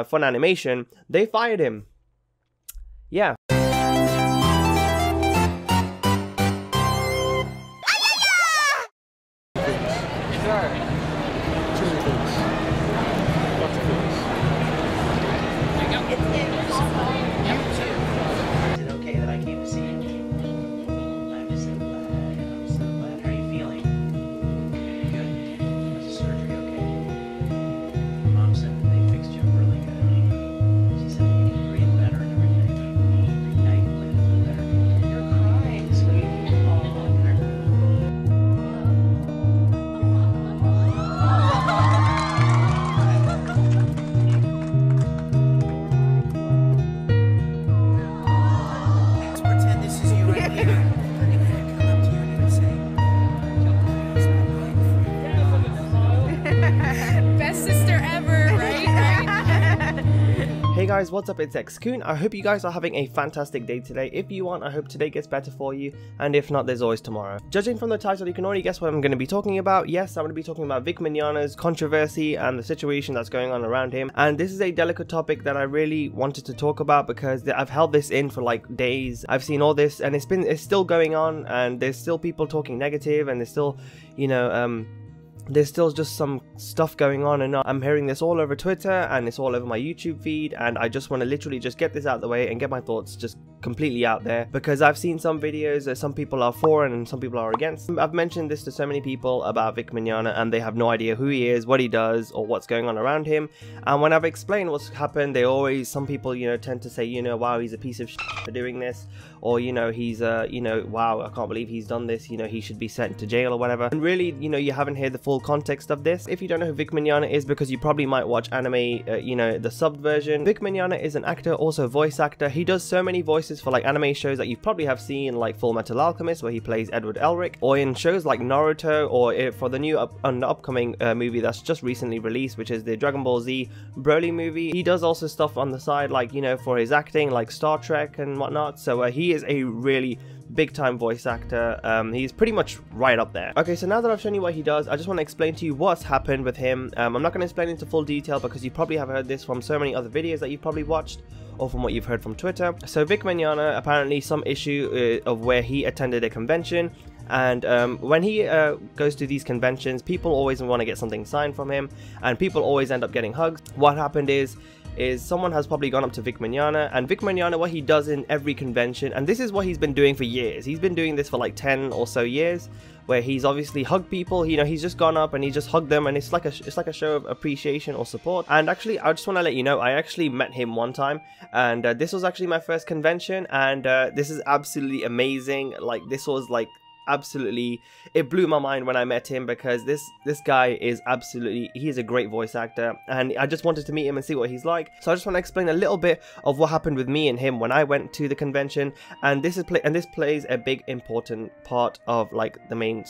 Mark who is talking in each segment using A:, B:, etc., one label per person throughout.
A: fun animation, they fired him. Yeah. Hey guys, what's up? It's ExxKun. I hope you guys are having a fantastic day today. If you aren't, I hope today gets better for you, and if not, there's always tomorrow. Judging from the title, you can already guess what I'm going to be talking about. Yes, I'm going to be talking about Vic Mignogna's controversy and the situation that's going on around him. And this is a delicate topic that I really wanted to talk about because I've held this in for like days. I've seen all this, and it's still going on, and there's still people talking negative, and there's still, you know, there's still just some stuff going on, and I'm hearing this all over Twitter, and it's all over my YouTube feed, and I just want to literally just get this out of the way and get my thoughts just completely out there, because I've seen some videos that some people are for and some people are against. I've mentioned this to so many people about Vic Mignogna, and they have no idea who he is, what he does, or what's going on around him. And when I've explained what's happened, they always, some people, you know, tend to say, you know, wow, he's a piece of shit for doing this, or, you know, he's you know, wow, I can't believe he's done this, you know, he should be sent to jail or whatever. And really, you know, you haven't heard the full context of this. If you don't know who Vic Mignogna is, because you probably might watch anime, you know, the subbed version. Vic Mignogna is an actor, also voice actor. He does so many voices for like anime shows that you probably have seen, like Full Metal Alchemist, where he plays Edward Elric, or in shows like Naruto, or for the new upcoming movie that's just recently released, which is the Dragon Ball Z Broly movie. He does also stuff on the side, like, you know, for his acting, like Star Trek and whatnot. So he is a really big time voice actor. He's pretty much right up there. Okay, so now that I've shown you what he does, I just want to explain to you what's happened with him. I'm not going to explain into full detail because you probably have heard this from so many other videos that you've probably watched, or from what you've heard from Twitter. So Vic Mignogna, apparently some issue of where he attended a convention, and when he goes to these conventions, people always want to get something signed from him, and people always end up getting hugs. What happened is someone has probably gone up to Vic Mignogna, and Vic Mignogna, what he does in every convention, and this is what he's been doing for years, he's been doing this for like 10 or so years, where he's obviously hugged people. You know, he's just gone up and he just hugged them, and it's like a show of appreciation or support. And actually, I just want to let you know, I actually met him one time, and this was actually my first convention, and this is absolutely amazing. Like, this was like absolutely, it blew my mind when I met him, because this guy is absolutely, he is a great voice actor, and I just wanted to meet him and see what he's like. So I just want to explain a little bit of what happened with me and him when I went to the convention, and this plays a big important part of like the main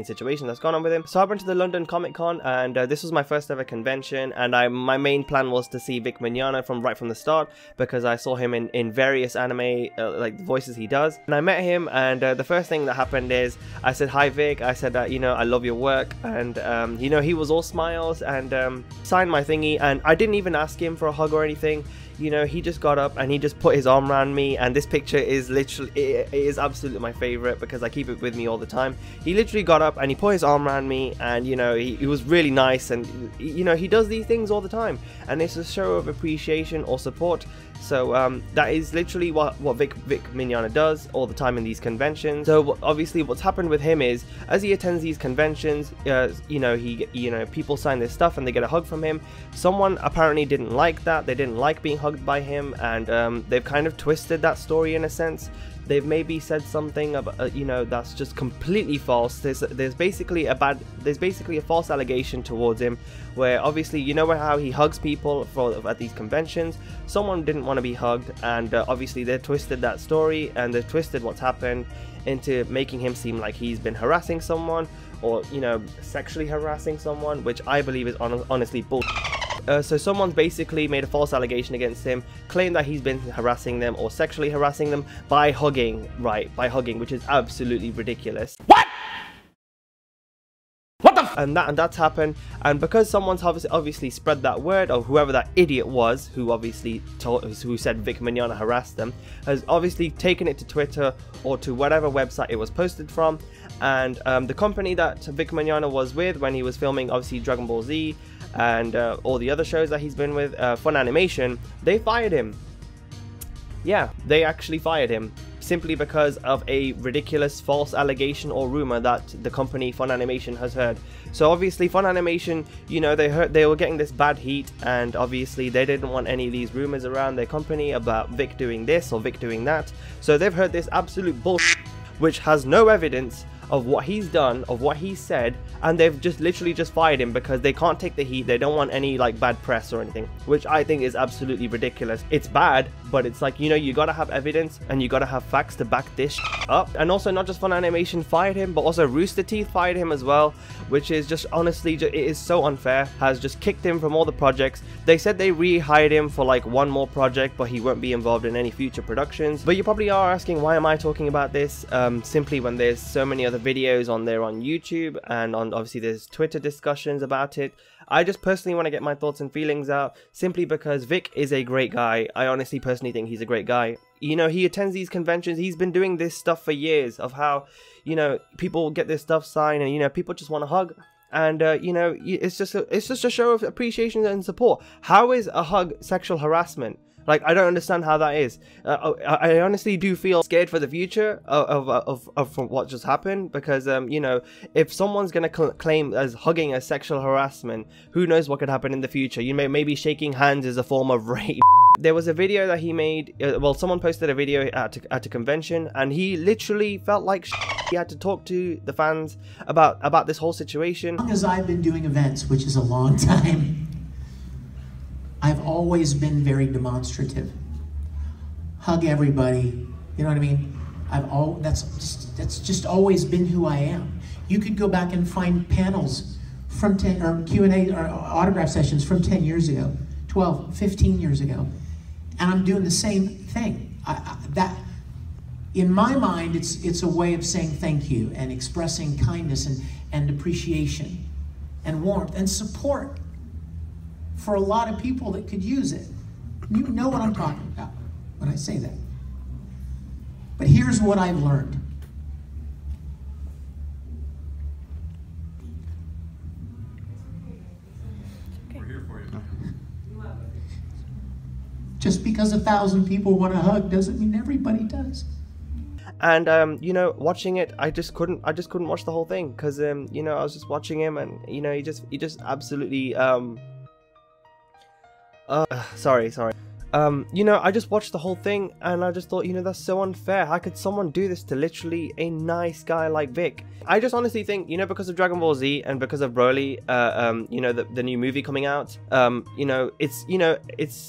A: situation that's gone on with him. So I went to the London Comic Con, and this was my first ever convention, and my main plan was to see Vic Mignogna right from the start, because I saw him in various anime like the voices he does, and I met him, and the first thing that happened is I said, "Hi Vic," I said that, you know, I love your work, and you know, he was all smiles and signed my thingy, and I didn't even ask him for a hug or anything. You know, he just got up and he just put his arm around me, and this picture is literally, it is absolutely my favorite because I keep it with me all the time. He literally got up and he put his arm around me, and you know, he was really nice, and you know, he does these things all the time, and it's a show of appreciation or support. So that is literally what Vic Mignogna does all the time in these conventions. So obviously what's happened with him is, as he attends these conventions, you know, people sign this stuff and they get a hug from him. Someone apparently didn't like that. They didn't like being hugged by him, and they've kind of twisted that story in a sense. They've maybe said something about, you know, that's just completely false. There's basically a false allegation towards him, where obviously, you know how he hugs people at these conventions. Someone didn't want to be hugged, and obviously they twisted that story, and they twisted what's happened into making him seem like he's been harassing someone, or, you know, sexually harassing someone, which I believe is honestly bullshit. So someone's basically made a false allegation against him, claimed that he's been harassing them or sexually harassing them by hugging, right, by hugging, which is absolutely ridiculous.
B: What? What the
A: and that's happened. And because someone's obviously spread that word, or whoever that idiot was who obviously who said Vic Mignogna harassed them, has obviously taken it to Twitter or to whatever website it was posted from. And the company that Vic Mignogna was with when he was filming obviously Dragon Ball Z and all the other shows that he's been with, Fun Animation, they fired him. Yeah, they actually fired him simply because of a ridiculous false allegation or rumor that the company Fun Animation has heard. So obviously Fun Animation, you know, they were getting this bad heat, and obviously they didn't want any of these rumors around their company about Vic doing this or Vic doing that. So they've heard this absolute bullshit which has no evidence of what he's done, of what he said, and they've just literally just fired him because they can't take the heat. They don't want any like bad press or anything, which I think is absolutely ridiculous. It's bad, but it's like, you know, you gotta have evidence and you gotta have facts to back this up. And also, not just Fun Animation fired him, but also Rooster Teeth fired him as well, which is just honestly, it is so unfair. Has just kicked him from all the projects. They said they rehired him for like one more project, but he won't be involved in any future productions. But you probably are asking, why am I talking about this? Simply when there's so many other videos on there on YouTube, and on obviously there's Twitter discussions about it. I just personally want to get my thoughts and feelings out, simply because Vic is a great guy. I honestly personally think he's a great guy. You know, he attends these conventions. He's been doing this stuff for years, of how, you know, people get this stuff signed and, you know, people just want to hug. And you know, it's just a show of appreciation and support. How is a hug sexual harassment? Like, I don't understand how that is. I honestly do feel scared for the future of what just happened, because you know, if someone's gonna claim as hugging as sexual harassment, who knows what could happen in the future? You maybe shaking hands is a form of rape. There was a video that he made. Well, someone posted a video at a convention, and he literally felt like he had to talk to the fans about this whole situation.
B: As long as I've been doing events, which is a long time, I've always been very demonstrative. Hug everybody, you know what I mean? That's just always been who I am. You could go back and find panels from Q&A or autograph sessions from 10 years ago, 12, 15 years ago, and I'm doing the same thing. That, in my mind, it's a way of saying thank you and expressing kindness and appreciation and warmth and support for a lot of people that could use it. You know what I'm talking about when I say that. But here's what I've learned.
C: We're here for you.
B: Just because 1,000 people want to hug doesn't mean everybody does.
A: And you know, watching it, I just couldn't watch the whole thing, because you know, I was just watching him, and you know, he just absolutely sorry. You know, I just watched the whole thing, and I just thought, you know, that's so unfair. How could someone do this to literally a nice guy like Vic? I just honestly think, you know, because of Dragon Ball Z and because of Broly, you know, the new movie coming out, you know, it's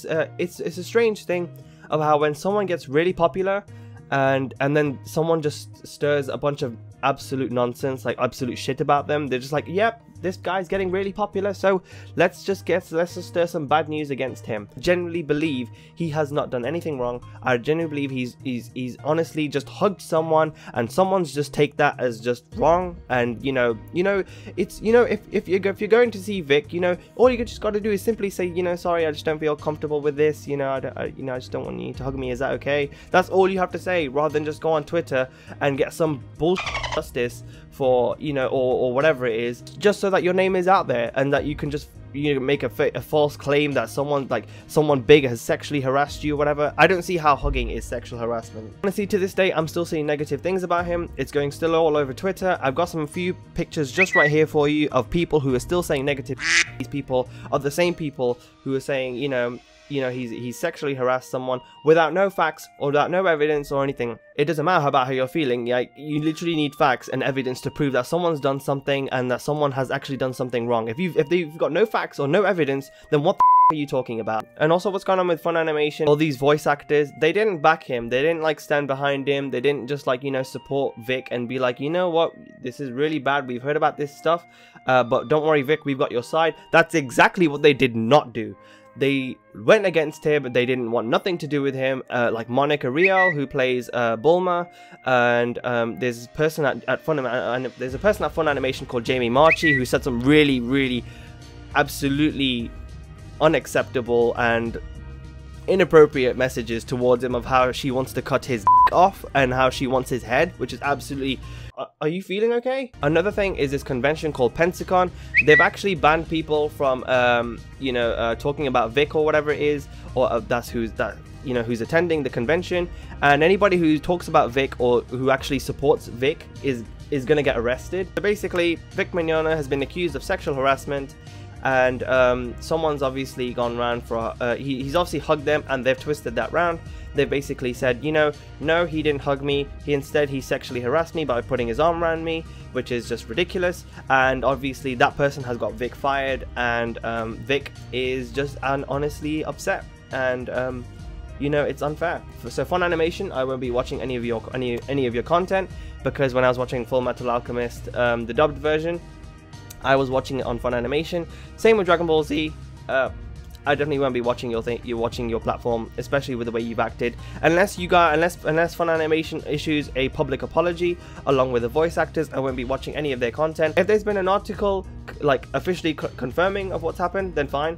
A: a strange thing of how when someone gets really popular, and then someone just stirs a bunch of absolute nonsense, like absolute shit about them, they're just like, yep, this guy's getting really popular, so let's just stir some bad news against him. I genuinely believe he has not done anything wrong. I genuinely believe he's honestly just hugged someone, and someone's just take that as just wrong. And you know, it's, you know, if you're going to see Vic, you know, all you just got to do is simply say, you know, sorry, I just don't feel comfortable with this. You know, I just don't want you to hug me. Is that okay? That's all you have to say, rather than just go on Twitter and get some bullshit justice for, you know, or whatever it is, just so that your name is out there, and that you can just, you know, make a false claim that someone big has sexually harassed you or whatever. I don't see how hugging is sexual harassment. Honestly, to this day, I'm still seeing negative things about him. It's going still all over Twitter. I've got some few pictures just right here for you of people who are still saying negative. These people are the same people who are saying, you know, he's sexually harassed someone without no facts or without no evidence or anything. It doesn't matter about how you're feeling. Like, you literally need facts and evidence to prove that someone's done something and that someone has actually done something wrong. If they've got no facts or no evidence, then what the are you talking about? And also, what's going on with Fun Animation? All these voice actors, they didn't back him. They didn't like stand behind him. They didn't just like, you know, support Vic and be like, you know what, this is really bad. We've heard about this stuff, but don't worry, Vic, we've got your side. That's exactly what they did not do. they went against him. They didn't want nothing to do with him. Like Monica Rial, who plays Bulma, and there's a person at Fun Animation called Jamie Marchi, who said some really absolutely unacceptable and inappropriate messages towards him of how she wants to cut his off and how she wants his head, which is absolutely... Are you feeling okay? Another thing is this convention called PensaCon. They've actually banned people from talking about Vic or whatever it is, or who's attending the convention. And anybody who talks about Vic or who actually supports Vic is gonna get arrested. So basically, Vic Mignogna has been accused of sexual harassment, and someone's obviously gone round for he's obviously hugged them, and they've twisted that round. They basically said, no, he didn't hug me. He sexually harassed me by putting his arm around me, which is just ridiculous. And obviously that person has got Vic fired, and Vic is just honestly upset, and it's unfair. So Fun Animation, I won't be watching any of your content, because when I was watching Full Metal Alchemist, the dubbed version, I was watching it on Fun Animation. Same with Dragon Ball Z. I definitely won't be watching your platform, especially with the way you've acted, unless Fun Animation issues a public apology along with the voice actors. I won't be watching any of their content. If there's been an article like officially confirming of what's happened, then fine.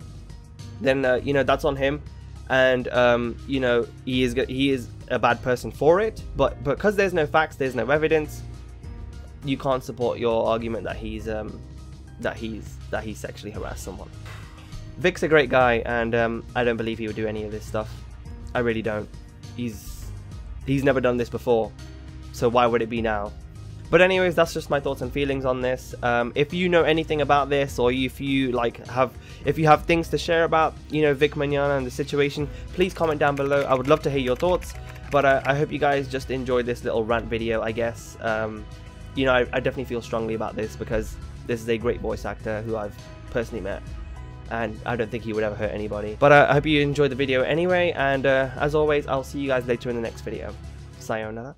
A: Then that's on him, and he is a bad person for it. But because there's no facts, there's no evidence, you can't support your argument that he sexually harassed someone. Vic's a great guy, and I don't believe he would do any of this stuff. I really don't. He's never done this before, so why would it be now? But anyways, that's just my thoughts and feelings on this. If you know anything about this, or if you have things to share about Vic Mignogna and the situation, please comment down below. I would love to hear your thoughts. But I hope you guys just enjoyed this little rant video, I guess. I definitely feel strongly about this, because this is a great voice actor who I've personally met, and I don't think he would ever hurt anybody. But I hope you enjoyed the video anyway, and as always, I'll see you guys later in the next video. Sayonara.